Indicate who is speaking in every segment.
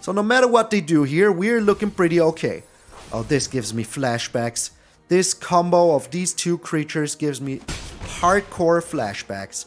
Speaker 1: So no matter what they do here, we're looking pretty okay. Oh, this gives me flashbacks. This combo of these two creatures gives me hardcore flashbacks.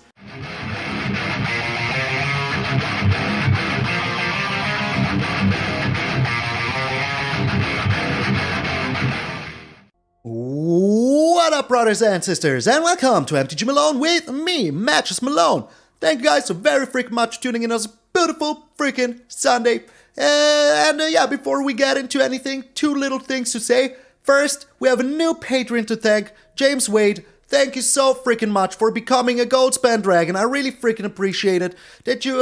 Speaker 1: What up, brothers and sisters, and welcome to MTG Malone with me, MTG Malone. Thank you guys so very freaking much for tuning in on this beautiful freaking Sunday. Yeah, before we get into anything, two little things to say. First, we have a new patron to thank, James Wade. Thank you so freaking much for becoming a gold spend dragon. I really freaking appreciate it that you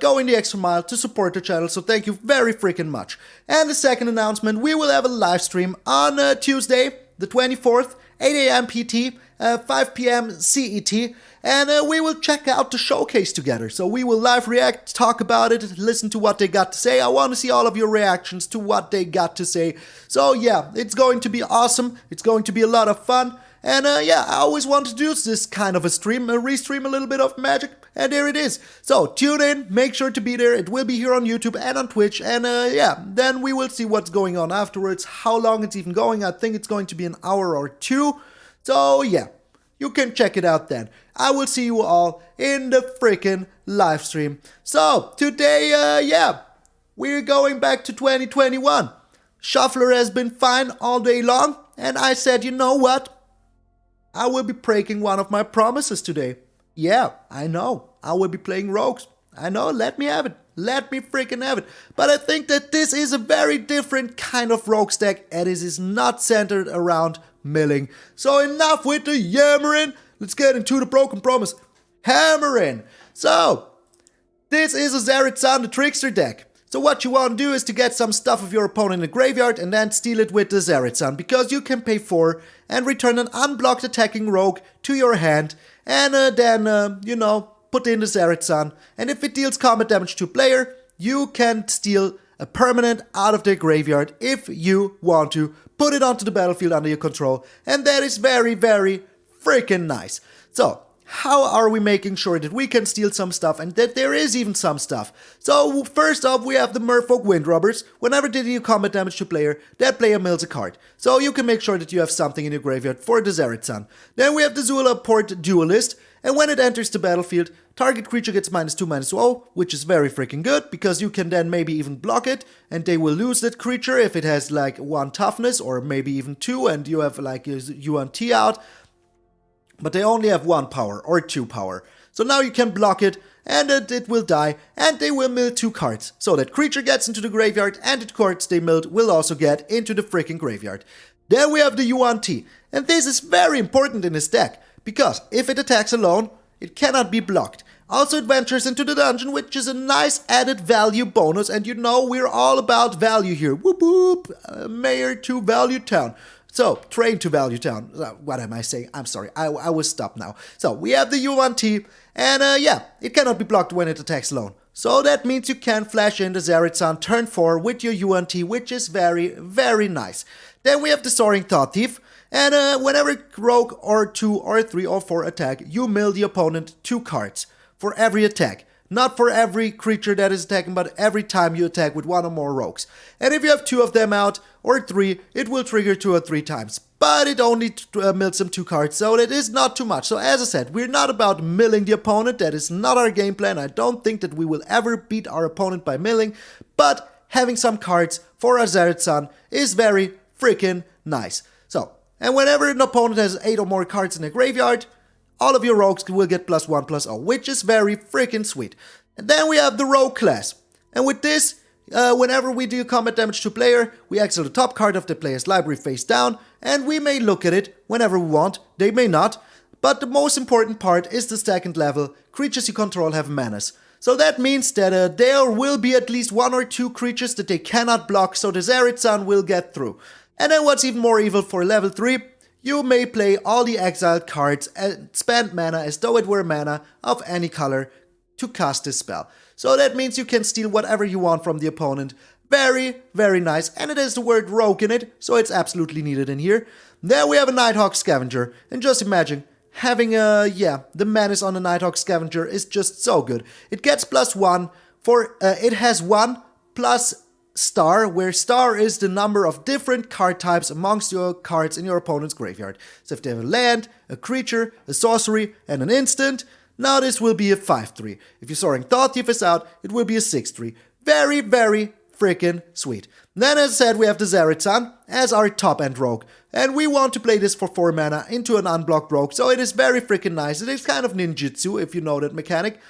Speaker 1: go in the extra mile to support the channel, so thank you very freaking much. And the second announcement, we will have a live stream on Tuesday, the 24th, 8 AM PT, 5 PM CET, and we will check out the showcase together. So we will live react, talk about it, listen to what they got to say. I want to see all of your reactions to what they got to say. So yeah, it's going to be awesome. It's going to be a lot of fun. And yeah, I always want to do this kind of a stream, restream a little bit of Magic, and there it is. So tune in, make sure to be there. It will be here on YouTube and on Twitch, and yeah, then we will see what's going on afterwards, how long it's even going. I think it's going to be an hour or two. So yeah, you can check it out then. I will see you all in the freaking live stream. So today, yeah, we're going back to 2021. Shuffler has been fine all day long, and I said, you know what? I will be breaking one of my promises today. Yeah, I know. I will be playing rogues. I know, let me have it. Let me freaking have it. But I think that this is a very different kind of rogue deck, and it is not centered around milling. So enough with the yammering. Let's get into the broken promise. Hammering. So, this is a Zareth San, the Trickster deck. So what you want to do is to get some stuff of your opponent in the graveyard and then steal it with the Zareth San, because you can pay 4 and return an unblocked attacking rogue to your hand, and then, you know, put in the Zareth San, and if it deals combat damage to a player, you can steal a permanent out of their graveyard if you want to, put it onto the battlefield under your control, and that is very, very freaking nice. So, how are we making sure that we can steal some stuff and that there is even some stuff? So first off, we have the Merfolk Windrobbers. Whenever they deal combat damage to a player, that player mills a card. So you can make sure that you have something in your graveyard for the Zareth San. Then we have the Zulaport Duelist, and when it enters the battlefield, target creature gets -2/-0, which is very freaking good, because you can then maybe even block it, and they will lose that creature if it has like 1 toughness, or maybe even 2, and you have like your Yuan-Ti out. But they only have 1 power or 2 power. So now you can block it, and it will die, and they will mill 2 cards. So that creature gets into the graveyard, and the cards they milled will also get into the freaking graveyard. Then we have the Yuan-Ti, and this is very important in this deck, because if it attacks alone, it cannot be blocked. Also, it ventures into the dungeon, which is a nice added value bonus, and you know we're all about value here. Whoop whoop, mayor to value town. So, train to value town. What am I saying? I'm sorry, I will stop now. So, we have the Yuan-Ti, and yeah, it cannot be blocked when it attacks alone. So that means you can flash in the Zareth San turn 4 with your Yuan-Ti, which is very, very nice. Then we have the Soaring Thought-Thief, and whenever rogue or 2 or 3 or 4 attack, you mill the opponent 2 cards for every attack. Not for every creature that is attacking, but every time you attack with 1 or more rogues. And if you have 2 of them out, or 3, it will trigger 2 or 3 times. But it only mills them 2 cards, so that is not too much. So as I said, we're not about milling the opponent. That is not our game plan. I don't think that we will ever beat our opponent by milling. But having some cards for our Zareth San is very freaking nice. So, and whenever an opponent has 8 or more cards in their graveyard, all of your rogues will get +1/+0, which is very freaking sweet. And then we have the rogue class. And with this, whenever we do combat damage to a player, we exile the top card of the player's library face down, and we may look at it whenever we want, they may not. But the most important part is the second level, creatures you control have menace. So that means that there will be at least 1 or 2 creatures that they cannot block, so the Zareth San will get through. And then what's even more evil for level 3, you may play all the exiled cards and spend mana as though it were mana of any color to cast this spell. So that means you can steal whatever you want from the opponent. Very, very nice. And it has the word rogue in it, so it's absolutely needed in here. Then we have a Nighthawk Scavenger. And just imagine, having the menace on the Nighthawk Scavenger is just so good. It gets +1 for, it has 1 plus star, where star is the number of different card types amongst your cards in your opponent's graveyard. So if they have a land, a creature, a sorcery, and an instant, now this will be a 5-3. If your Soaring Thought-Thief is out, it will be a 6-3. Very, very freaking sweet. Then, as I said, we have the Zareth San as our top-end rogue. And we want to play this for 4 mana into an unblocked rogue, so it is very freaking nice. It is kind of ninjutsu, if you know that mechanic.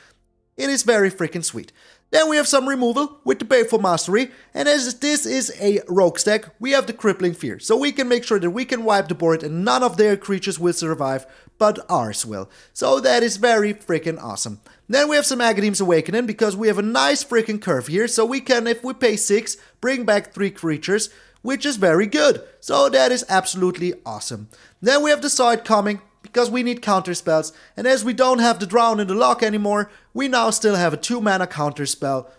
Speaker 1: It is very freaking sweet. Then we have some removal with the Baleful Mastery, and as this is a rogue stack, we have the Crippling Fear. So we can make sure that we can wipe the board and none of their creatures will survive, but ours will. So that is very freaking awesome. Then we have some Agadeem's Awakening, because we have a nice freaking curve here, so we can, if we pay 6, bring back 3 creatures, which is very good. So that is absolutely awesome. Then we have the Side coming, because we need counter spells, and as we don't have the Drown in the lock anymore, we now still have a 2 mana counter spell.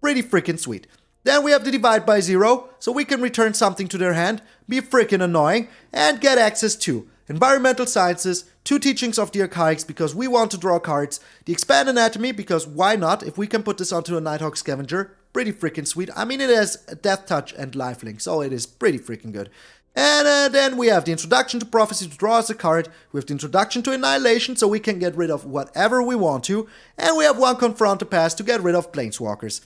Speaker 1: Pretty freaking sweet. Then we have the Divide by 0, so we can return something to their hand, be freaking annoying, and get access to Environmental Sciences, 2 Teachings of the Archaics, because we want to draw cards, the Expand Anatomy, because why not, if we can put this onto a Nighthawk Scavenger, pretty freaking sweet. I mean, it has Death Touch and Lifelink, so it is pretty freaking good. And then we have the Introduction to Prophecy to draw us a card. We have the Introduction to Annihilation, so we can get rid of whatever we want to. And we have 1 Confront the Past to get rid of Planeswalkers.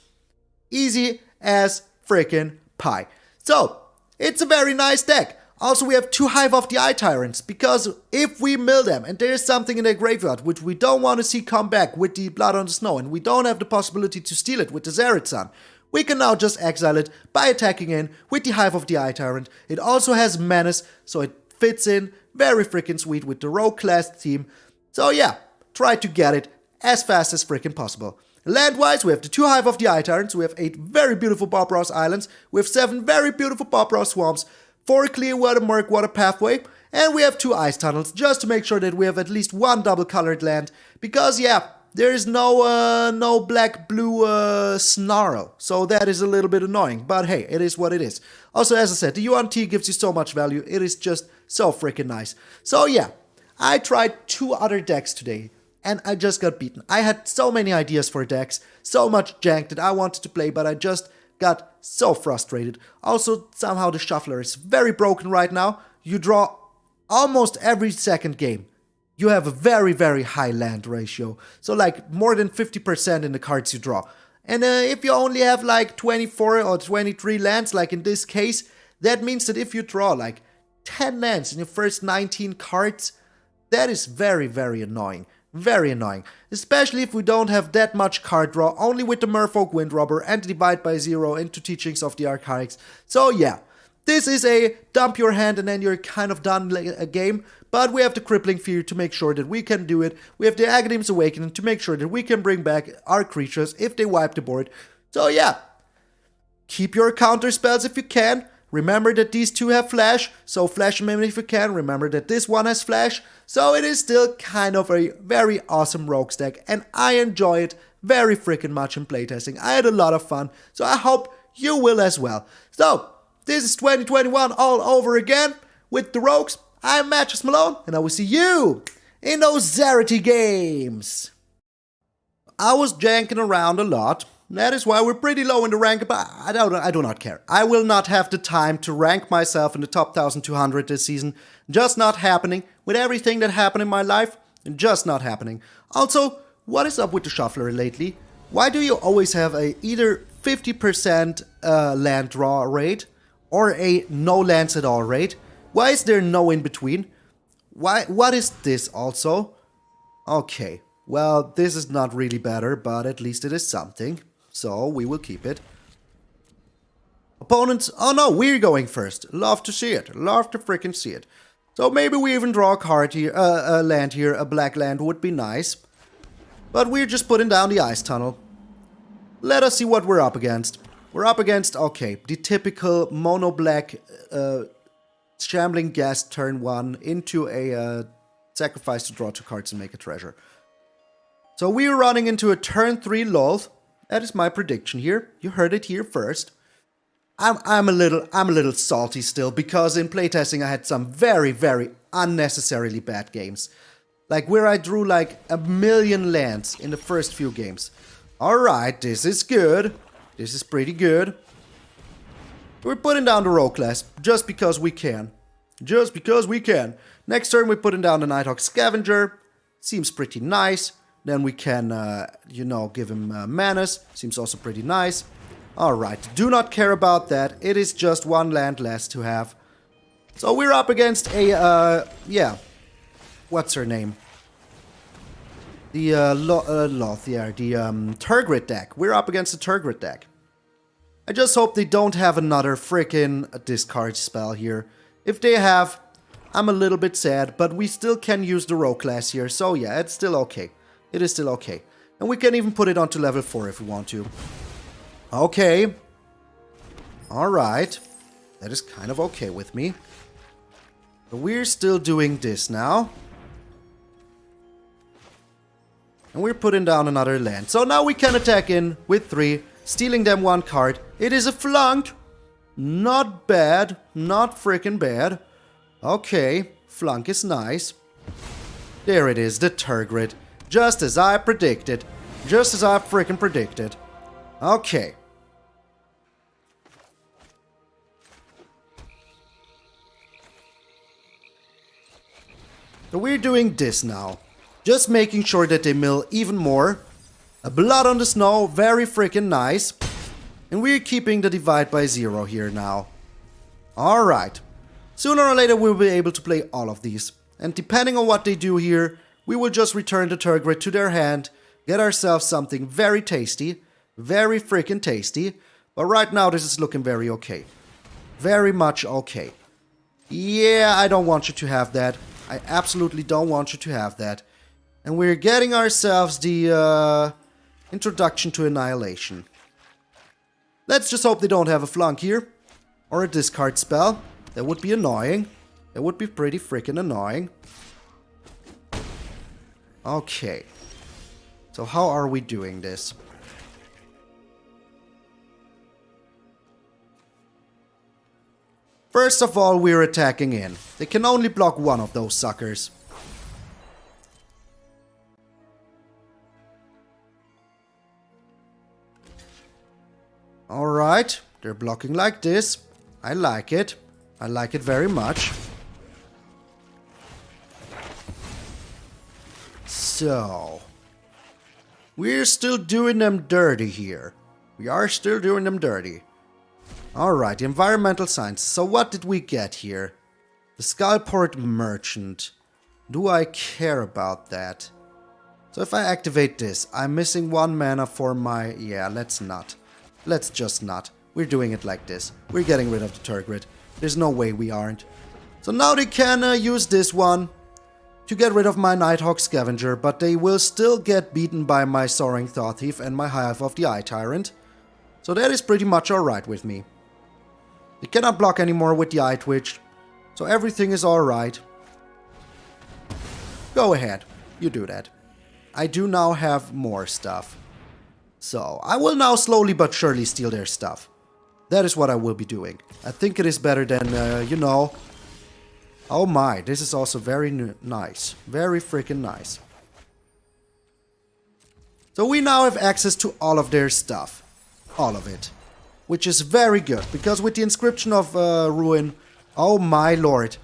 Speaker 1: Easy as freaking pie. So, it's a very nice deck. Also, we have 2 Hive of the Eye Tyrants, because if we mill them and there is something in their graveyard which we don't want to see come back with the Blood on the Snow, and we don't have the possibility to steal it with the Zareth San, we can now just exile it by attacking in with the Hive of the Eye Tyrant. It also has Menace, so it fits in very freaking sweet with the Rogue class theme. So yeah, try to get it as fast as freaking possible. Land-wise, we have the 2 Hive of the Eye Tyrants, we have 8 very beautiful Bob Ross Islands, we have 7 very beautiful Bob Ross Swamps, 4 Clearwater Pathway, and we have 2 Ice Tunnels, just to make sure that we have at least 1 double-colored land, because yeah, there is no black-blue snarl, so that is a little bit annoying, but hey, it is what it is. Also, as I said, the Yuan-Ti gives you so much value, it is just so freaking nice. So yeah, I tried 2 other decks today, and I just got beaten. I had so many ideas for decks, so much jank that I wanted to play, but I just got so frustrated. Also, somehow the Shuffler is very broken right now. You draw almost every second game. You have a very, very high land ratio. So like more than 50% in the cards you draw. And if you only have like 24 or 23 lands, like in this case, that means that if you draw like 10 lands in your first 19 cards, that is very, very annoying. Very annoying. Especially if we don't have that much card draw, only with the Merfolk Windrobber and the Divide by 0 into Teachings of the Archaics. So yeah, this is a dump your hand and then you're kind of done a game. But we have the Crippling Fear to make sure that we can do it. We have the Agadeem's Awakening to make sure that we can bring back our creatures if they wipe the board. So yeah, keep your counter spells if you can. Remember that these 2 have flash, so flash them in if you can. Remember that this one has flash. So it is still kind of a very awesome rogue stack, and I enjoy it very freaking much in playtesting. I had a lot of fun, so I hope you will as well. So, this is 2021 all over again with the rogues. I'm MtgA Malone, and I will see you in those Zarethy Games. I was janking around a lot. That is why we're pretty low in the rank, but I do not care. I will not have the time to rank myself in the top 1200 this season. Just not happening. With everything that happened in my life, just not happening. Also, what is up with the Shuffler lately? Why do you always have a either 50% land draw rate or a no lands at all rate? Why is there no in between? What is this also? Okay, well, this is not really better, but at least it is something. So, we will keep it. Opponents, oh no, we're going first. Love to see it. Love to freaking see it. So maybe we even draw a card here, a land here, a black land would be nice. But we're just putting down the Ice Tunnel. Let us see what we're up against. We're up against, okay, the typical mono-black Shambling Guest turn 1 into a sacrifice to draw 2 cards and make a treasure. So we're running into a turn 3 lull. That is my prediction here. You heard it here first. I'm a little salty still because in playtesting I had some very, very unnecessarily bad games. Like where I drew like 1,000,000 lands in the first few games. Alright, this is good. This is pretty good. We're putting down the rogue class just because we can. Just because we can. Next turn, we're putting down the Nighthawk Scavenger. Seems pretty nice. Then we can, you know, give him Manus. Seems also pretty nice. Alright, do not care about that. It is just one land less to have. So we're up against a, yeah. What's her name? The, Lothier, the, Turgid deck. We're up against the Turgid deck. I just hope they don't have another freaking discard spell here. If they have, I'm a little bit sad, but we still can use the rogue class here. So yeah, it's still okay. It is still okay. And we can even put it onto level 4 if we want to. Okay. Alright. That is kind of okay with me. But we're still doing this now. And we're putting down another land. So now we can attack in with 3, stealing them 1 card. It is a flunk. Not bad. Not freaking bad. Okay. Flunk is nice. There it is, the Turgid. Just as I predicted. Just as I freaking predicted. Okay. So we're doing this now. Just making sure that they mill even more. A blood on the snow, very freaking nice. And we're keeping the divide by 0 here now. Alright. Sooner or later we'll be able to play all of these. And depending on what they do here, we will just return the Turgid to their hand, get ourselves something very tasty. Very freaking tasty. But right now this is looking very okay. Very much okay. Yeah, I don't want you to have that. I absolutely don't want you to have that. And we're getting ourselves the introduction to Annihilation. Let's just hope they don't have a flunk here. Or a discard spell. That would be annoying. That would be pretty freaking annoying. Okay. So how are we doing this? First of all, we're attacking in. They can only block one of those suckers. Alright, they're blocking like this. I like it. I like it very much. So, we're still doing them dirty here. We are still doing them dirty. Alright, environmental science. So what did we get here? The Zulaport Merchant. Do I care about that? So if I activate this, I'm missing 1 mana for my... Yeah, let's not. Let's just not. We're doing it like this. We're getting rid of the Turgid. There's no way we aren't. So now they can use this one to get rid of my Nighthawk Scavenger, but they will still get beaten by my Soaring Thought-Thief and my Hive of the Eye Tyrant. So that is pretty much alright with me. They cannot block anymore with the Eye Twitch, so everything is alright. Go ahead, you do that. I do now have more stuff. So, I will now slowly but surely steal their stuff. That is what I will be doing. I think it is better than, you know... Oh my, this is also very nice. Very freaking nice. So we now have access to all of their stuff. All of it. Which is very good, because with the inscription of Ruin... Oh my lord.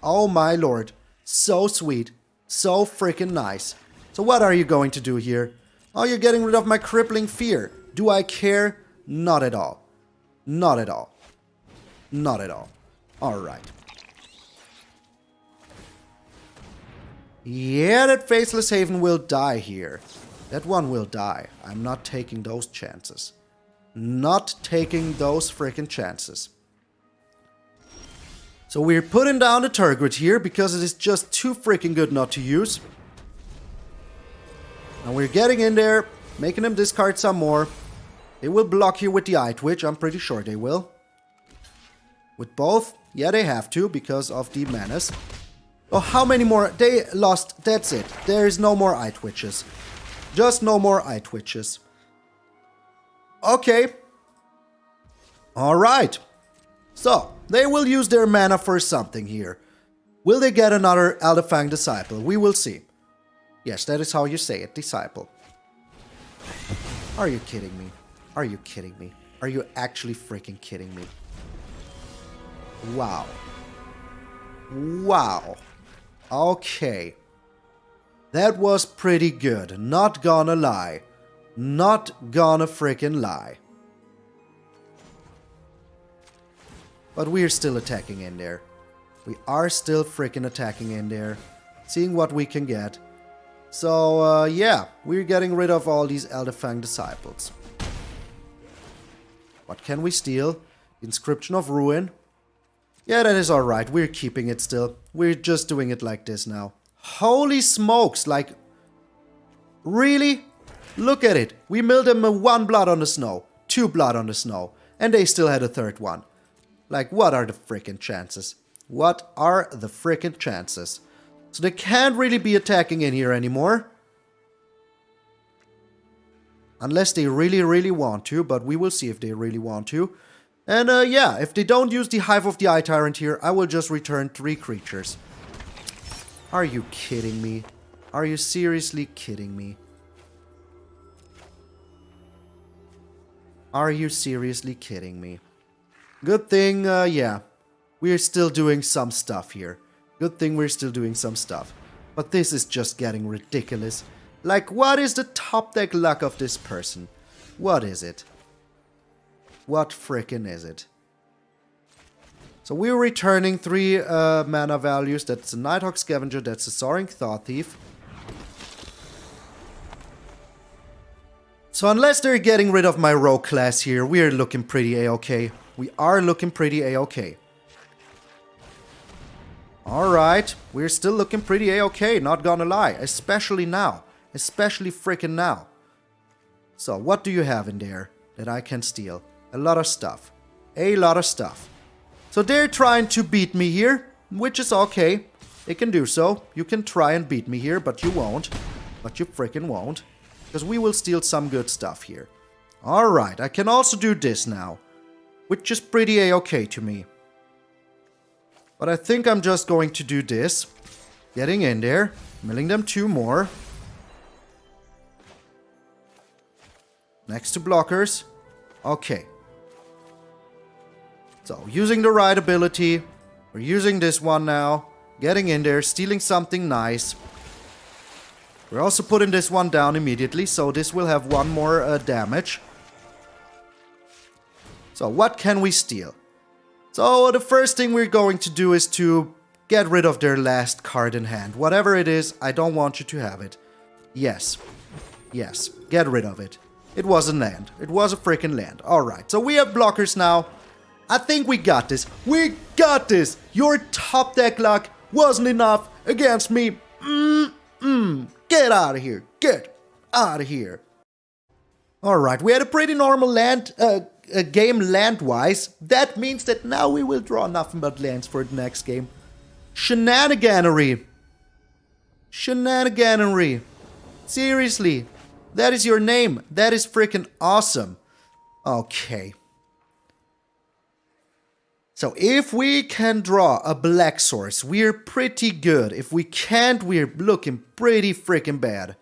Speaker 1: Oh my lord. So sweet. So freaking nice. So what are you going to do here? Oh, you're getting rid of my Crippling Fear. Do I care? Not at all. Not at all. Not at all. Alright. Yeah, that Faceless Haven will die here. That one will die. I'm not taking those chances. Not taking those freaking chances. So we're putting down the Turgid here because it is just too freaking good not to use. And we're getting in there, making them discard some more. They will block here with the Eye Twitch, I'm pretty sure they will. With both? Yeah, they have to, because of the Manus. Oh, how many more? They lost, that's it. There is no more Eye Twitches. Just no more Eye Twitches. Okay. Alright. So, they will use their mana for something here. Will they get another Elderfang Disciple? We will see. Yes, that is how you say it, Disciple. Are you kidding me? Are you kidding me? Are you actually freaking kidding me? Wow. Wow. Okay. That was pretty good. Not gonna lie. Not gonna freaking lie. But we're still attacking in there. We are still freaking attacking in there. Seeing what we can get. So, yeah. We're getting rid of all these Elderfang Disciples. What can we steal? Inscription of Ruin. Yeah, that is alright. We're keeping it still. We're just doing it like this now. Holy smokes, like... Really? Look at it. We milled them 1 blood on the snow. 2 blood on the snow. And they still had a 3rd one. Like, what are the freaking chances? What are the freaking chances? So they can't really be attacking in here anymore. Unless they really, really want to. But we will see if they really want to. And yeah, if they don't use the Hive of the Eye Tyrant here, I will just return 3 creatures. Are you kidding me? Are you seriously kidding me? Are you seriously kidding me? Good thing, yeah, we're still doing some stuff here. Good thing we're still doing some stuff. But this is just getting ridiculous. Like, what is the top deck luck of this person? What is it? What frickin' is it? So we're returning 3 mana values. That's a Nighthawk Scavenger, that's a Soaring Thought-Thief. So unless they're getting rid of my rogue class here, we're looking pretty a-okay. We are looking pretty a-okay. Alright, we're still looking pretty a-okay, not gonna lie. Especially now. Especially freaking now. So what do you have in there that I can steal? A lot of stuff. A lot of stuff. So they're trying to beat me here, which is okay. They can do so. You can try and beat me here, but you won't. But you freaking won't. Because we will steal some good stuff here. Alright, I can also do this now. Which is pretty a-okay to me. But I think I'm just going to do this. Getting in there. Milling them 2 more. Next to blockers. Okay. So, using the right ability. We're using this one now. Getting in there, stealing something nice. We're also putting this one down immediately, so this will have 1 more damage. So, what can we steal? So, the first thing we're going to do is to get rid of their last card in hand. Whatever it is, I don't want you to have it. Yes. Yes, get rid of it. It was a land. It was a freaking land. Alright, so we have blockers now. I think we got this. We got this. Your top deck luck wasn't enough against me. Get out of here. Get out of here. Alright, we had a pretty normal land game land-wise. That means that now we will draw nothing but lands for the next game. Shenaniganery. Shenaniganery. Seriously. That is your name. That is freaking awesome. Okay. So if we can draw a black source, we're pretty good. If we can't, we're looking pretty freaking bad.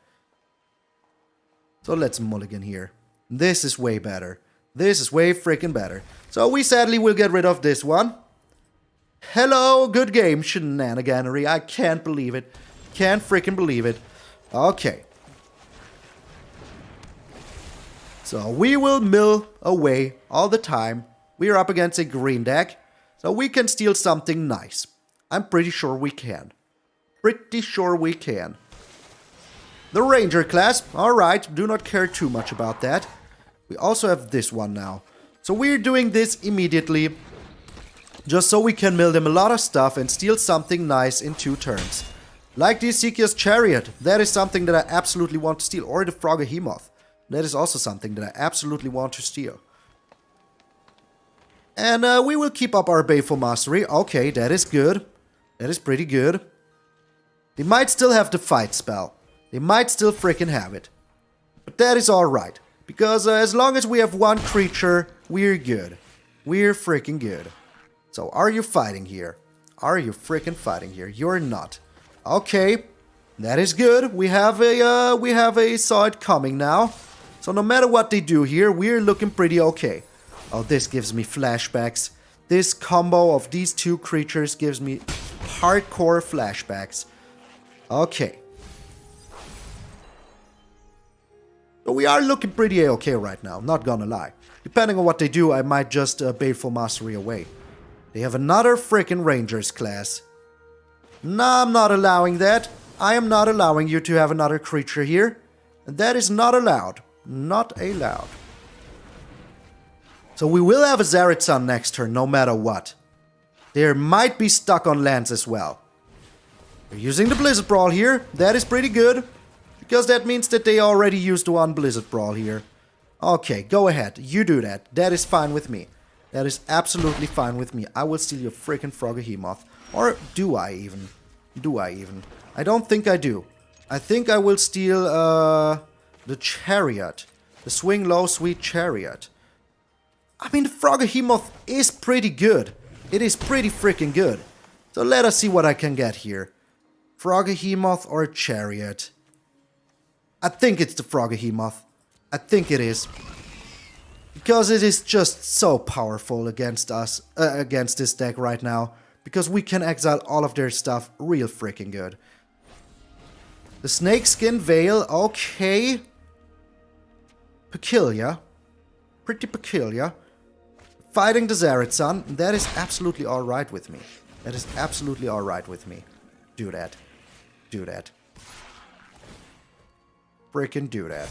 Speaker 1: So let's mulligan here. This is way better. This is way freaking better. So we sadly will get rid of this one. Hello, good game, shenaniganery. I can't believe it. Can't freaking believe it. Okay. So we will mill away all the time. We are up against a green deck. So we can steal something nice. I'm pretty sure we can. Pretty sure we can. The Ranger class. Alright, do not care too much about that. We also have this one now. So we're doing this immediately. Just so we can mill them a lot of stuff and steal something nice in 2 turns. Like the Ezekiel's Chariot. That is something that I absolutely want to steal. Or the Froggehemoth. That is also something that I absolutely want to steal. And we will keep up our Baleful Mastery. Okay, that is good. That is pretty good. They might still have the fight spell. They might still freaking have it. But that is alright. Because as long as we have 1 creature, we're good. We're freaking good. So, are you fighting here? Are you freaking fighting here? You're not. Okay. That is good. We have a saw it coming now. So no matter what they do here, we're looking pretty okay. Oh, this gives me flashbacks. This combo of these two creatures gives me hardcore flashbacks. Okay. But we are looking pretty A-okay right now, not gonna lie. Depending on what they do, I might just Baleful Mastery away. They have another freaking Rangers class. No, I'm not allowing that. I am not allowing you to have another creature here. And that is not allowed. Not allowed. So we will have a Zareth San next turn, no matter what. They might be stuck on lands as well. They're using the Blizzard Brawl here. That is pretty good. Because that means that they already used one Blizzard Brawl here. Okay, go ahead. You do that. That is fine with me. That is absolutely fine with me. I will steal your freaking Froggehemoth. Or do I even? Do I even? I don't think I do. I think I will steal the Chariot. The Swing Low Sweet Chariot. I mean, the Froggehemoth is pretty good. It is pretty freaking good. So let us see what I can get here. Froggehemoth or Chariot? I think it's the Froggehemoth. I think it is. Because it is just so powerful against us, against this deck right now. Because we can exile all of their stuff real freaking good. The Snakeskin Veil, okay. Peculiar. Pretty peculiar. Fighting the Zareth San, that is absolutely alright with me. That is absolutely alright with me. Do that. Do that. Freaking do that.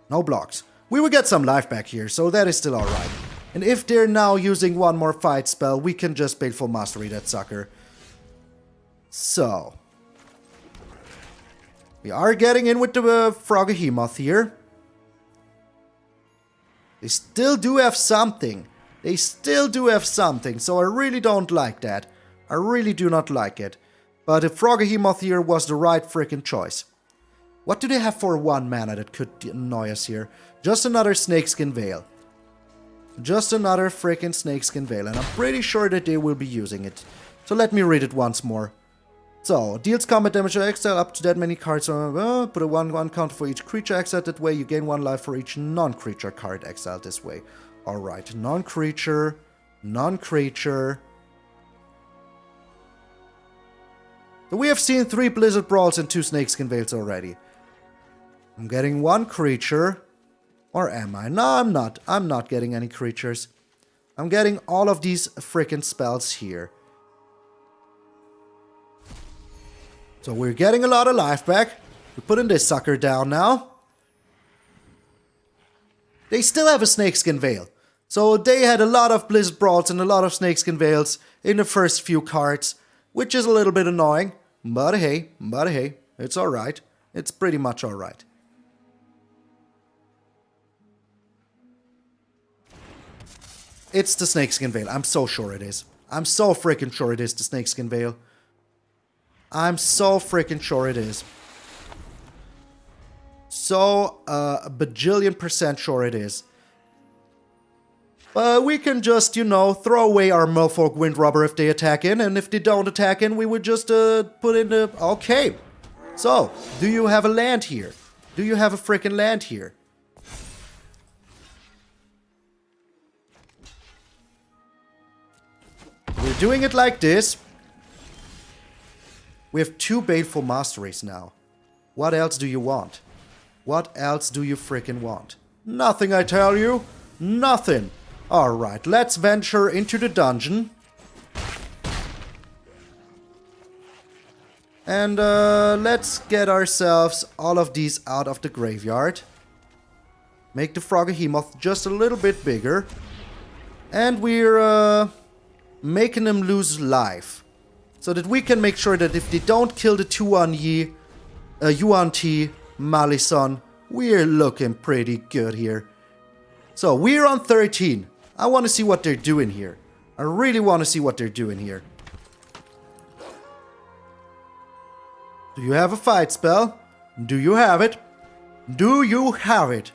Speaker 1: No blocks. We will get some life back here, so that is still alright. And if they're now using one more fight spell, we can just Baleful Mastery that sucker. So. We are getting in with the Froggehemoth here. They still do have something. They still do have something, so I really don't like that. I really do not like it. But the Froggehemoth here was the right freaking choice. What do they have for 1 mana that could annoy us here? Just another Snakeskin Veil. Just another freaking Snakeskin Veil, and I'm pretty sure that they will be using it. So let me read it once more. So, deals combat damage to exile up to that many cards. Put a 1/1 counter for each creature exiled that way. You gain 1 life for each non-creature card exiled this way. Alright, non-creature, non-creature. So we have seen 3 Blizzard Brawls and 2 Snakeskin Veils already. I'm getting 1 creature. Or am I? No, I'm not. I'm not getting any creatures. I'm getting all of these freaking spells here. So we're getting a lot of life back. We're putting this sucker down now. They still have a Snakeskin Veil. So they had a lot of Blizzard Brawls and a lot of Snakeskin Veils in the first few cards. Which is a little bit annoying. But hey, it's alright. It's pretty much alright. It's the Snakeskin Veil. I'm so sure it is. I'm so freaking sure it is the Snakeskin Veil. I'm so freaking sure it is. So, a bajillion % sure it is. But we can just, you know, throw away our Merfolk Windrobber if they attack in. And if they don't attack in, we would just put in the... Okay. So, do you have a land here? Do you have a freaking land here? We're doing it like this. We have 2 Baleful Masteries now. What else do you want? What else do you freaking want? Nothing, I tell you. Nothing. Alright, let's venture into the dungeon. And let's get ourselves all of these out of the graveyard. Make the Froggehemoth just a little bit bigger. And we're making them lose life. So that we can make sure that if they don't kill the 2-1 Yuan-Ti Malison, we're looking pretty good here. So, we're on 13. I want to see what they're doing here. I really want to see what they're doing here. Do you have a fight spell? Do you have it? Do you have it?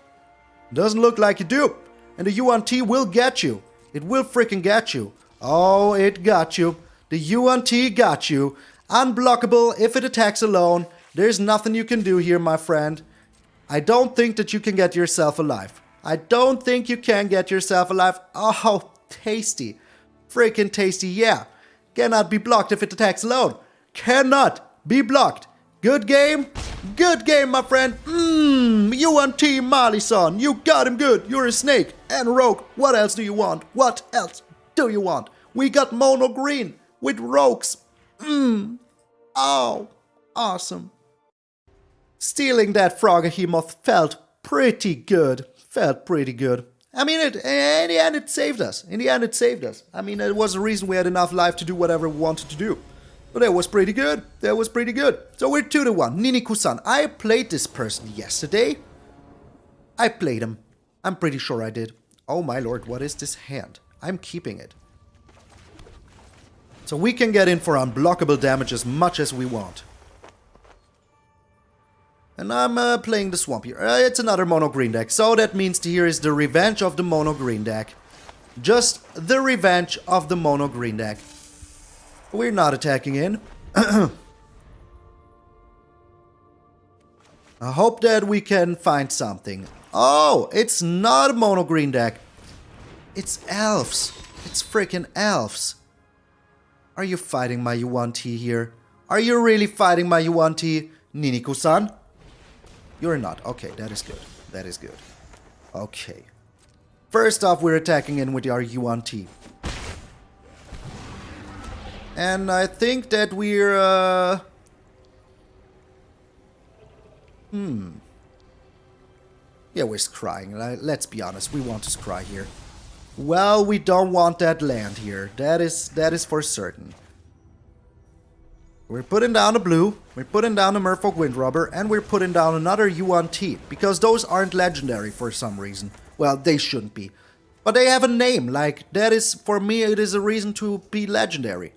Speaker 1: Doesn't look like you do. And the Yuan-Ti will get you. It will freaking get you. Oh, it got you. The Yuan-Ti got you. Unblockable if it attacks alone. There's nothing you can do here, my friend. I don't think that you can get yourself alive. I don't think you can get yourself alive. Oh, tasty. Freaking tasty, yeah. Cannot be blocked if it attacks alone. Cannot be blocked. Good game. Good game, my friend. Yuan-Ti Malison. You got him good. You're a snake and a rogue. What else do you want? What else do you want? We got mono green with rogues. Oh, awesome. Stealing that Froghemoth felt pretty good. I mean, in the end, it saved us. I mean, it was a reason we had enough life to do whatever we wanted to do. But that was pretty good. So we're 2-1. Niniko-san. I played this person yesterday. I played him. I'm pretty sure I did. Oh my lord, what is this hand? I'm keeping it. So we can get in for unblockable damage as much as we want. And I'm playing the swamp here. It's another mono green deck. So that means here is the revenge of the mono green deck. Just the revenge of the mono green deck. We're not attacking in. I hope that we can find something. Oh, it's not a mono green deck. It's elves. It's freaking elves. Are you fighting my Yuan-Ti here? Are you really fighting my Yuan-Ti, Niniko-san? You're not. Okay, that is good. Okay. First off, we're attacking in with our Yuan-Ti. And I think that we're, Yeah, we're scrying. Let's be honest, we want to scry here. Well, we don't want that land here. That is for certain. We're putting down a blue, we're putting down a Merfolk Windrobber, and we're putting down another Yuan-Ti, because those aren't legendary for some reason. Well, they shouldn't be. But they have a name, like, that is, for me, it is a reason to be legendary.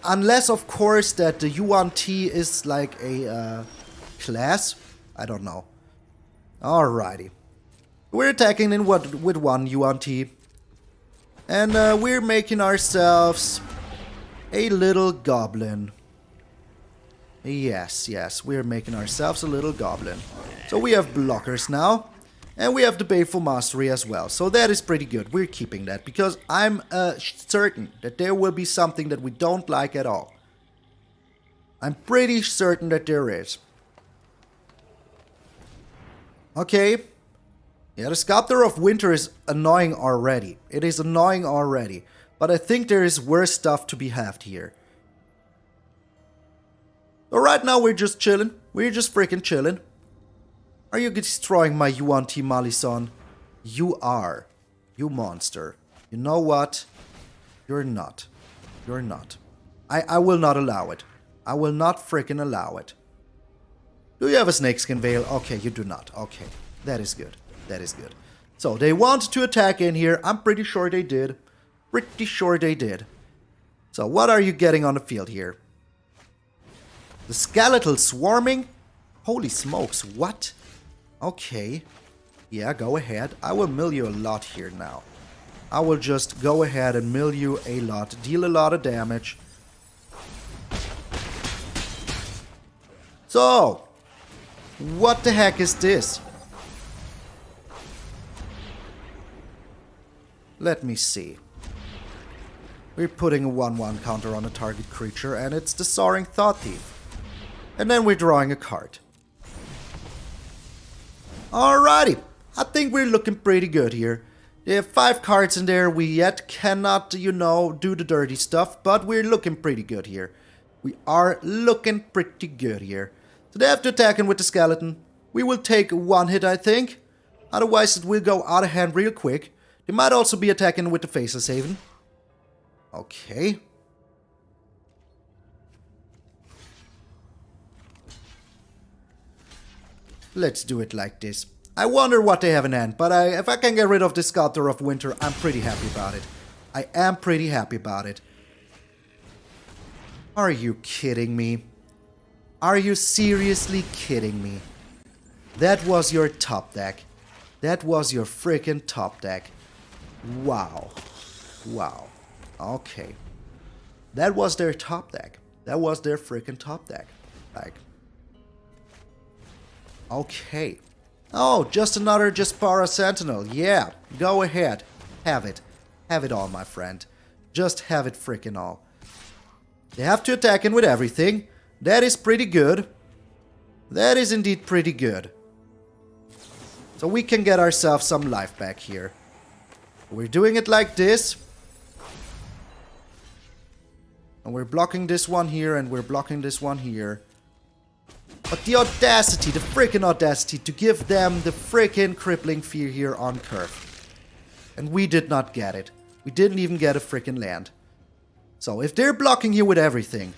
Speaker 1: Unless, of course, that the Yuan-Ti is like a class. I don't know. Alrighty. We're attacking in with one Yuan-Ti. And we're making ourselves a little goblin. Yes, we're making ourselves a little goblin. So we have blockers now. And we have the Baleful Mastery as well. So that is pretty good. We're keeping that. Because I'm certain that there will be something that we don't like at all. I'm pretty certain that there is. Okay. Yeah, the Sculptor of Winter is annoying already. It is annoying already. But I think there is worse stuff to be had here. So right now we're just chilling. We're just freaking chilling. Are you destroying my Yuan-Ti Malison? You are. You monster. You know what? You're not. You're not. I will not allow it. I will not freaking allow it. Do you have a snakeskin veil? Okay, you do not. Okay. That is good. That is good. So, they want to attack in here. I'm pretty sure they did. Pretty sure they did. So, what are you getting on the field here? The skeletal swarming? Holy smokes, what? Okay. Yeah, go ahead. I will mill you a lot here now. I will just go ahead and mill you a lot. Deal a lot of damage. So, what the heck is this? Let me see. We're putting a 1/1 counter on a target creature, and it's the Soaring Thought-Thief. And then we're drawing a card. Alrighty, I think we're looking pretty good here. There are 5 cards in there. We yet cannot, you know, do the dirty stuff, but we're looking pretty good here. We are looking pretty good here. So they have to attack in with the skeleton. We will take 1 hit, I think. Otherwise, it will go out of hand real quick. They might also be attacking with the Faceless Haven. Okay. Let's do it like this. I wonder what they have in hand, but if I can get rid of the Sculptor of Winter, I'm pretty happy about it. I am pretty happy about it. Are you kidding me? Are you seriously kidding me? That was your top deck. That was your freaking top deck. Wow. Wow. Okay. That was their top deck. That was their freaking top deck. Like... Okay. Oh, just another Jaspara Sentinel. Yeah, go ahead. Have it. Have it all, my friend. Just have it frickin' all. They have to attack in with everything. That is pretty good. That is indeed pretty good. So we can get ourselves some life back here. We're doing it like this. And we're blocking this one here, and we're blocking this one here. But the audacity, the freaking audacity to give them the freaking Crippling Fear here on curve. And we did not get it. We didn't even get a freaking land. So if they're blocking here with everything,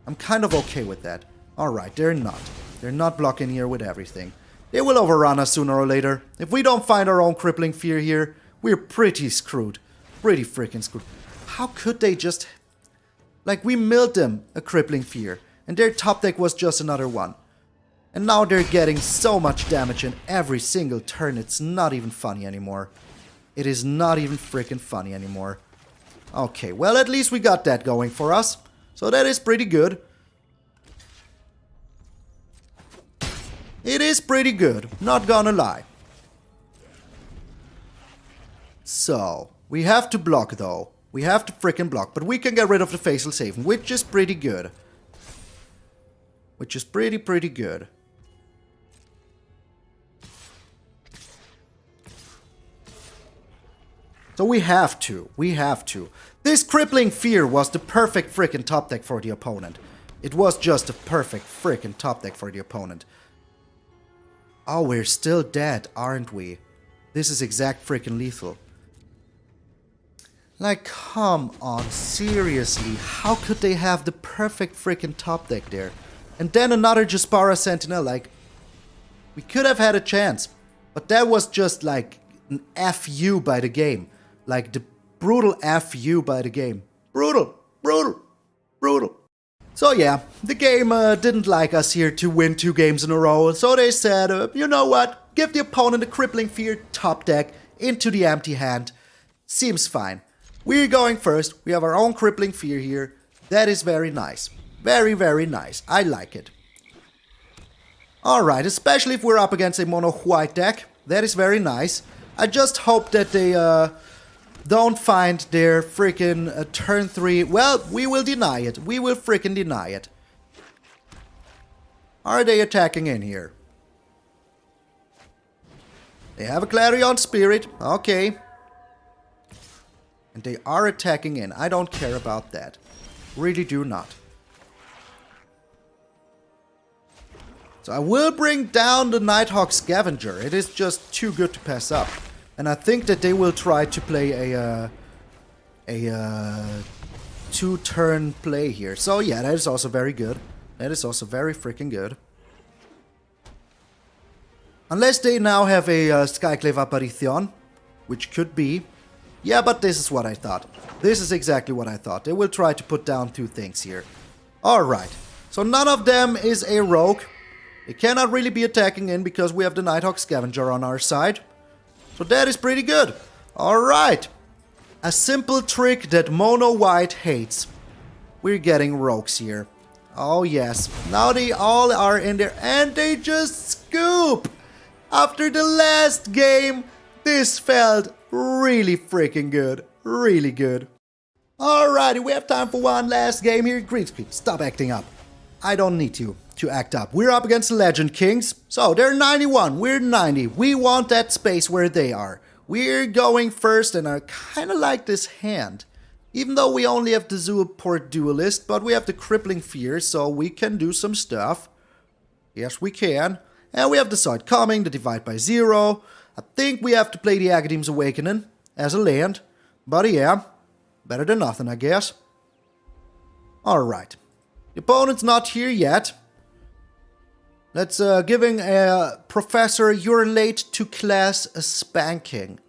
Speaker 1: I'm kind of okay with that. Alright, they're not. They're not blocking here with everything. They will overrun us sooner or later. If we don't find our own Crippling Fear here, we're pretty screwed. Pretty freaking screwed. How could they just... Like, we milled them a Crippling Fear, and their top deck was just another one. And now they're getting so much damage in every single turn, it's not even funny anymore. It is not even freaking funny anymore. Okay, well, at least we got that going for us. So that is pretty good. It is pretty good, not gonna lie. So, we have to block though. We have to freaking block, but we can get rid of the Facial Saving, which is pretty good. Which is pretty good. So we have to. This Crippling Fear was the perfect freaking top deck for the opponent. It was just a perfect freaking top deck for the opponent. Oh, we're still dead, aren't we? This is exact freaking lethal. Like, come on, seriously, how could they have the perfect freaking top deck there? And then another Jaspara Sentinel, like, we could have had a chance. But that was just like an FU by the game. Like the brutal FU by the game. Brutal. So yeah, the game didn't like us here to win 2 games in a row. So they said, you know what, give the opponent a Crippling Fear top deck into the empty hand. Seems fine. We're going first. We have our own Crippling Fear here. That is very nice. Very nice. I like it. Alright, especially if we're up against a mono white deck. That is very nice. I just hope that they don't find their freaking turn 3. Well, we will deny it. We will freaking deny it. Are they attacking in here? They have a Clarion Spirit. Okay. And they are attacking in. I don't care about that. Really do not. So I will bring down the Nighthawk Scavenger. It is just too good to pass up. And I think that they will try to play a 2-turn play here. So yeah, that is also very good. That is also very freaking good. Unless they now have a Skyclave Apparition, which could be. Yeah, but this is what I thought. This is exactly what I thought. They will try to put down 2 things here. Alright, so none of them is a rogue. They cannot really be attacking in because we have the Nighthawk Scavenger on our side. So that is pretty good. Alright. A simple trick that Mono White hates. We're getting rogues here. Oh yes. Now they all are in there and they just scoop. After the last game, this felt really freaking good. Really good. Alrighty, we have time for one last game here. Green screen, stop acting up. I don't need you to act up. We're up against the Legend Kings. So they're 91, we're 90. We want that space where they are. We're going first and I kind of like this hand. Even though we only have the Zulaport Duelist, but we have the Crippling Fear, so we can do some stuff. Yes, we can. And we have the Side coming, the Divide by 0. I think we have to play the Agadeem's Awakening as a land. But yeah, better than nothing, I guess. Alright. The opponent's not here yet. Let's giving a Professor You're Late to Class a spanking.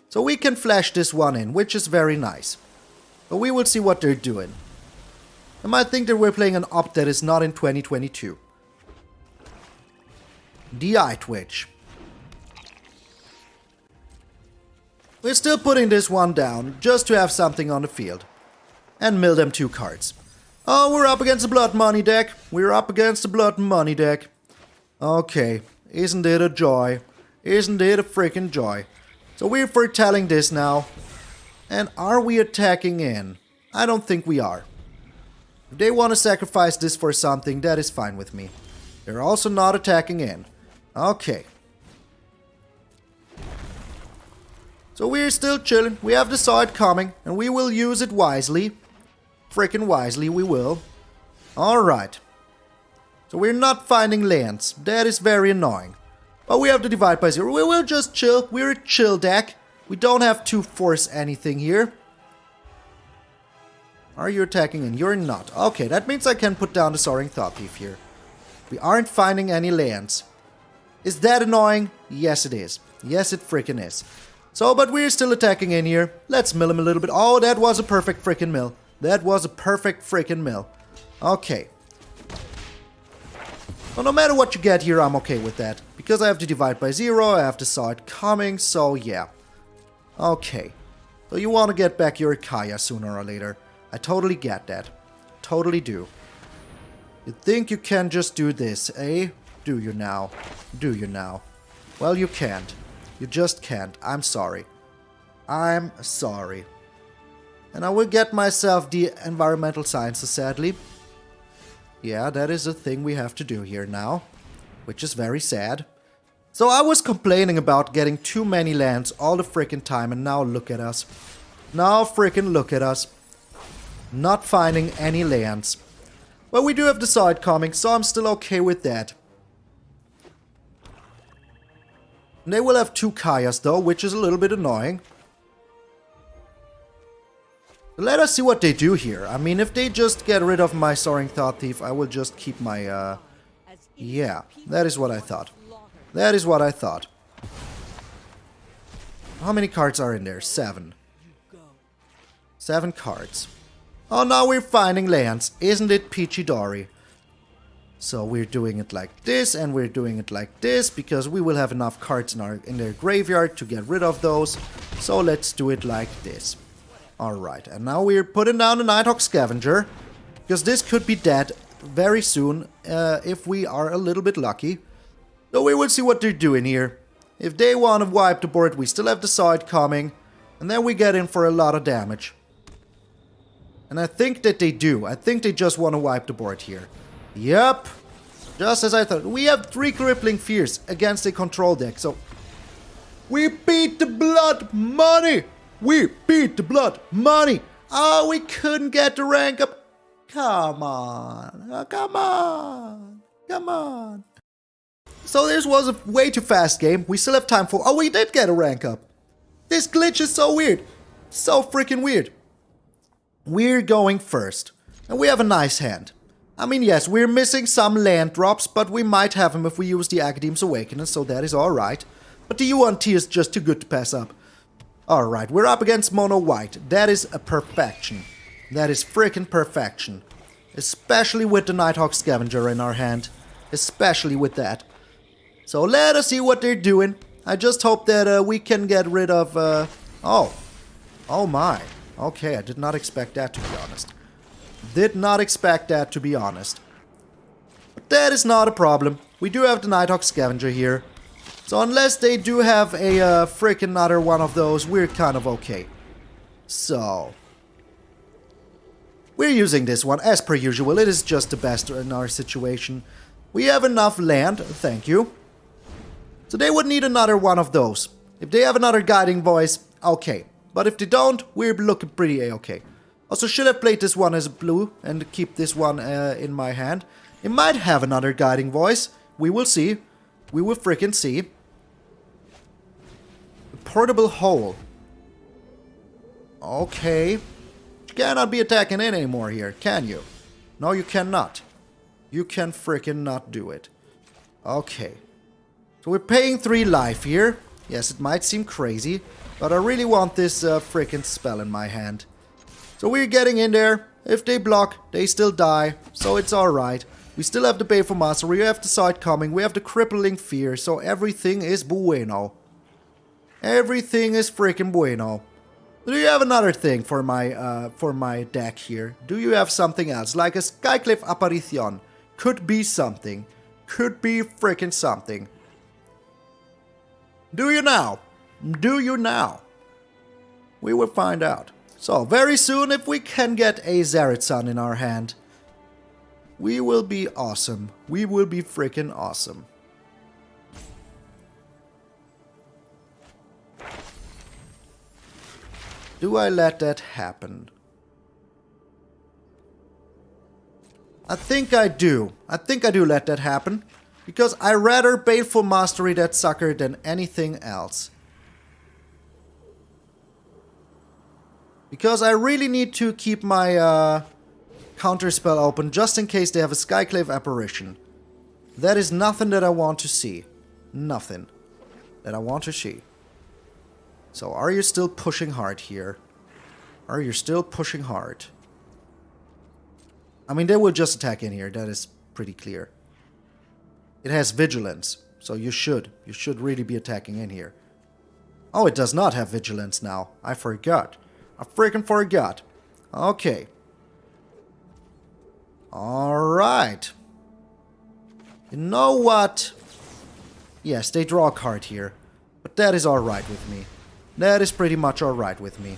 Speaker 1: So we can flash this one in, which is very nice. But we will see what they're doing. I might think that we're playing an op that is not in 2022. The Eye Twitch. We're still putting this one down, just to have something on the field. And mill them 2 cards. Oh, we're up against the Blood Money deck. We're up against the Blood Money deck. Okay. Isn't it a joy? Isn't it a freaking joy? So we're foretelling this now. And are we attacking in? I don't think we are. If they want to sacrifice this for something, that is fine with me. They're also not attacking in. Okay. So we're still chilling. We have the sword coming, and we will use it wisely. Freaking wisely, we will. Alright. So we're not finding lands. That is very annoying. But we have to divide by 0. We will just chill. We're a chill deck. We don't have to force anything here. Are you attacking in? You're not. Okay, that means I can put down the Soaring Thought-Thief here. We aren't finding any lands. Is that annoying? Yes, it is. Yes, it freaking is. So, but we're still attacking in here. Let's mill him a little bit. Oh, that was a perfect freaking mill. That was a perfect freaking mill. Okay. Well, no matter what you get here, I'm okay with that. Because I have to divide by 0, I have to saw it coming, so yeah. Okay. So you want to get back your Kaya sooner or later. I totally get that. Totally do. You think you can just do this, eh? Do you now? Do you now? Well, you can't. You just can't. I'm sorry. I'm sorry. And I will get myself the environmental sciences, sadly. Yeah, that is a thing we have to do here now. Which is very sad. So I was complaining about getting too many lands all the freaking time, and now look at us. Now freaking look at us. Not finding any lands. But we do have the side coming, so I'm still okay with that. And they will have 2 Kayas though, which is a little bit annoying. Let us see what they do here. I mean, if they just get rid of my Soaring Thought-Thief, I will just keep my, yeah, that is what I thought. That is what I thought. How many cards are in there? 7. 7 cards. Oh, now we're finding lands. Isn't it peachy dory? So we're doing it like this, and we're doing it like this, because we will have enough cards in their graveyard to get rid of those. So let's do it like this. Alright, and now we're putting down the Nighthawk Scavenger, because this could be dead very soon, if we are a little bit lucky. So we will see what they're doing here. If they want to wipe the board, we still have the side coming, and then we get in for a lot of damage. And I think that they do. I think they just want to wipe the board here. Yep. Just as I thought. We have 3 Crippling Fears against a control deck, so... We beat the blood money! We beat the blood money! Oh, we couldn't get the rank up. Come on. Oh, come on. Come on. So this was a way too fast game. We still have time for... Oh, we did get a rank up. This glitch is so weird. So freaking weird. We're going first. And we have a nice hand. I mean, yes, we're missing some land drops, but we might have them if we use the Agadeem's Awakening, so that is alright. But the Yuan-Ti is just too good to pass up. Alright, we're up against Mono White. That is a perfection. That is freaking perfection. Especially with the Nighthawk Scavenger in our hand. Especially with that. So let us see what they're doing. I just hope that we can get rid of... Oh my. Okay, I did not expect that, to be honest. Did not expect that, to be honest. But that is not a problem. We do have the Nighthawk Scavenger here. So unless they do have a freaking another one of those, we're kind of okay. So... we're using this one, as per usual. It is just the best in our situation. We have enough land, thank you. So they would need another one of those. If they have another Guiding Voice, okay. But if they don't, we're looking pretty a-okay. Also, should have played this one as blue and keep this one in my hand. It might have another Guiding Voice. We will see. We will freaking see. A portable hole. Okay. You cannot be attacking in anymore here, can you? No, you cannot. You can freaking not do it. Okay. So we're paying 3 life here. Yes, it might seem crazy, but I really want this freaking spell in my hand. So we're getting in there. If they block, they still die. So it's alright. We still have the Baleful Mastery. We have the side coming. We have the Crippling Fear. So everything is bueno. Everything is freaking bueno. Do you have another thing for my deck here? Do you have something else? Like a Skycliff Apparition. Could be something. Could be freaking something. Do you now? Do you now? We will find out. So, very soon, if we can get a Zareth San in our hand, we will be awesome. We will be freaking awesome. Do I let that happen? I think I do. I think I do let that happen. Because I rather Baleful Mastery that sucker than anything else. Because I really need to keep my counterspell open just in case they have a Skyclave Apparition. That is nothing that I want to see. Nothing that I want to see. So are you still pushing hard here? Are you still pushing hard? I mean, they will just attack in here. That is pretty clear. It has Vigilance. So you should really be attacking in here. Oh, it does not have Vigilance now. I forgot. I freaking forgot. Okay. Alright. You know what? Yes, they draw a card here. But that is alright with me. That is pretty much alright with me.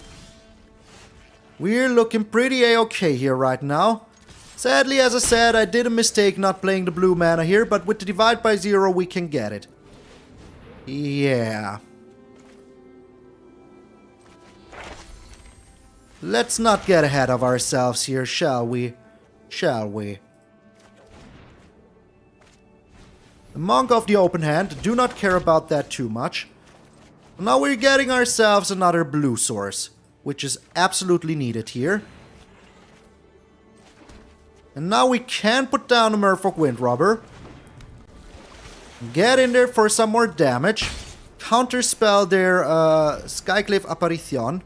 Speaker 1: We're looking pretty a-okay here right now. Sadly, as I said, I did a mistake not playing the blue mana here, but with the Divide by Zero, we can get it. Yeah. Let's not get ahead of ourselves here, shall we? Shall we? The Monk of the Open Hand, do not care about that too much. Now we're getting ourselves another blue source, which is absolutely needed here. And now we can put down the Merfolk Windrobber. Get in there for some more damage. Counterspell their Skyclave Apparition.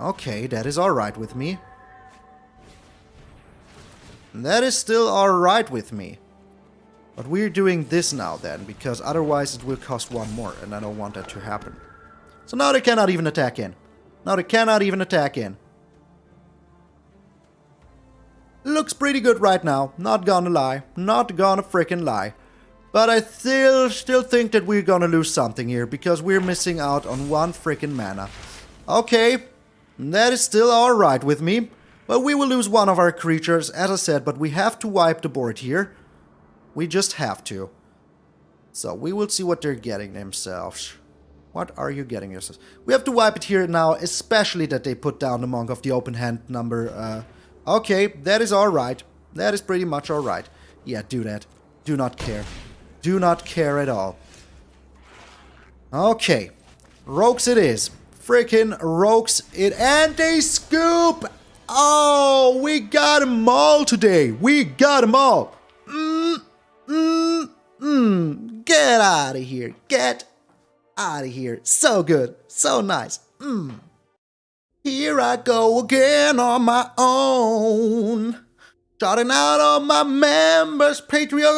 Speaker 1: Okay, that is alright with me. That is still alright with me. But we're doing this now then, because otherwise it will cost one more, and I don't want that to happen. So now they cannot even attack in. Now they cannot even attack in. Looks pretty good right now, not gonna lie. Not gonna freaking lie. But I still think that we're gonna lose something here, because we're missing out on one freaking mana. Okay, that is still alright with me. But we will lose one of our creatures, as I said, but we have to wipe the board here. We just have to. So we will see what they're getting themselves. What are you getting yourselves? We have to wipe it here now, especially that they put down the Monk of the Open Hand number. Okay, that is alright. That is pretty much alright. Yeah, do that. Do not care. Do not care at all. Okay. Rogues it is. Freaking Rogues it. And they scoop! Oh, we got them all today. We got them all. Get out of here. Get out of here. So good. So nice. Here I go again on my own. Shouting out on my members' Patreons.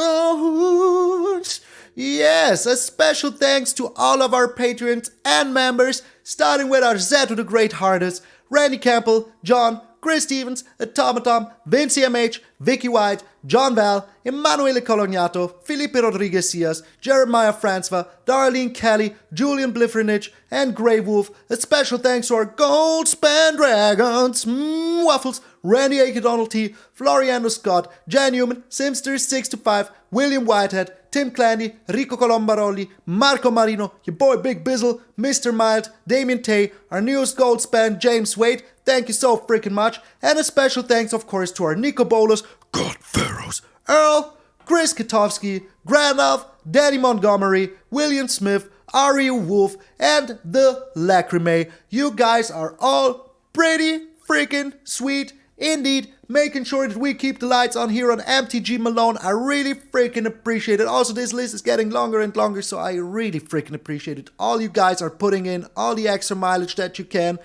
Speaker 1: Yes, a special thanks to all of our patrons and members, starting with our Zeto the Great-Hearted, Randy Campbell, John, Chris Stevens, Automaton, Vinci MH, Vicky White, John Val, Emanuele Colognato, Felipe Rodriguez Cias, Jeremiah Franzva, Darlene Kelly, Julian Bliffrinich, and Grey Wolf. A special thanks to our Gold Span Dragons, Waffles, Randy A. Donald T, Floriano Scott, Jan Newman, Simster625, William Whitehead, Tim Clandy, Rico Colombaroli, Marco Marino, your boy Big Bizzle, Mr. Mild, Damien Tay, our newest Gold Span, James Wade. Thank you so freaking much. And a special thanks, of course, to our Nico Bolas, God Pharaohs, Earl, Chris Katowski, Grandalf, Danny Montgomery, William Smith, Ari Wolf, and the Lacrimae. You guys are all pretty freaking sweet indeed, making sure that we keep the lights on here on MTG Malone. I really freaking appreciate it. Also, this list is getting longer and longer, so I really freaking appreciate it. All you guys are putting in all the extra mileage that you can.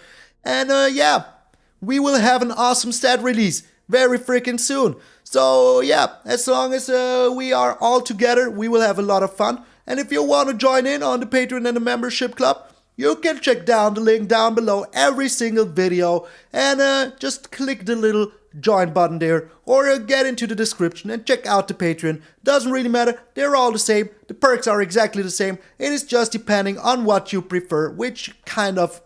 Speaker 1: And yeah, we will have an awesome stat release very freaking soon. So yeah, as long as we are all together, we will have a lot of fun. And if you want to join in on the Patreon and the membership club, you can check down the link down below every single video and just click the little join button there, or get into the description and check out the Patreon. Doesn't really matter, they're all the same, the perks are exactly the same, it is just depending on what you prefer, which kind of,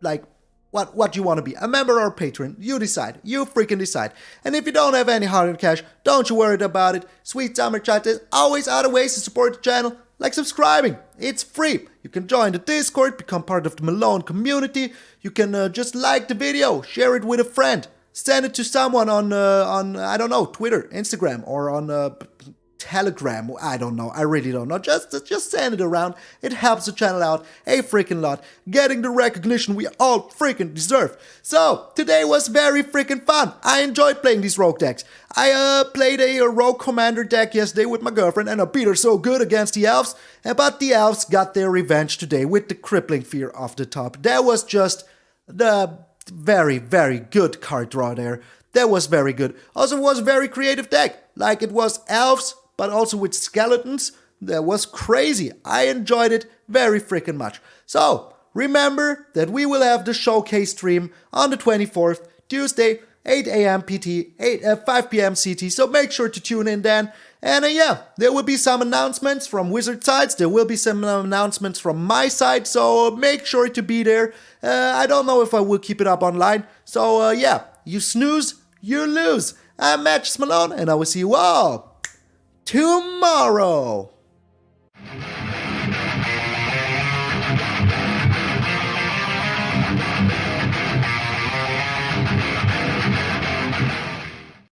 Speaker 1: like, what you want to be, a member or a patron. You decide, you freaking decide. And if you don't have any hard cash, don't you worry about it. Sweet summer chat, there's always other ways to support the channel, like subscribing. It's free. You can join the Discord, become part of the Malone community. You can just like the video, share it with a friend, send it to someone on I don't know, Twitter, Instagram, or on Telegram. I don't know. I really don't know. Just send it around. It helps the channel out a freaking lot, getting the recognition we all freaking deserve. So today was very freaking fun. I enjoyed playing these rogue decks. I played a rogue commander deck yesterday with my girlfriend, and I beat her so good against the elves. But the elves got their revenge today with the Crippling Fear off the top. That was just the very, very good card draw there. That was very good. Also, it was a very creative deck. Like, it was elves, but also with skeletons. That was crazy. I enjoyed it very freaking much. So, remember that we will have the showcase stream on the 24th, Tuesday, 8 a.m. PT, 5 p.m. CT, so make sure to tune in then. And yeah, there will be some announcements from Wizard sides, there will be some announcements from my side, so make sure to be there. I don't know if I will keep it up online, so yeah, you snooze, you lose. I'm MtgA Malone, and I will see you all tomorrow.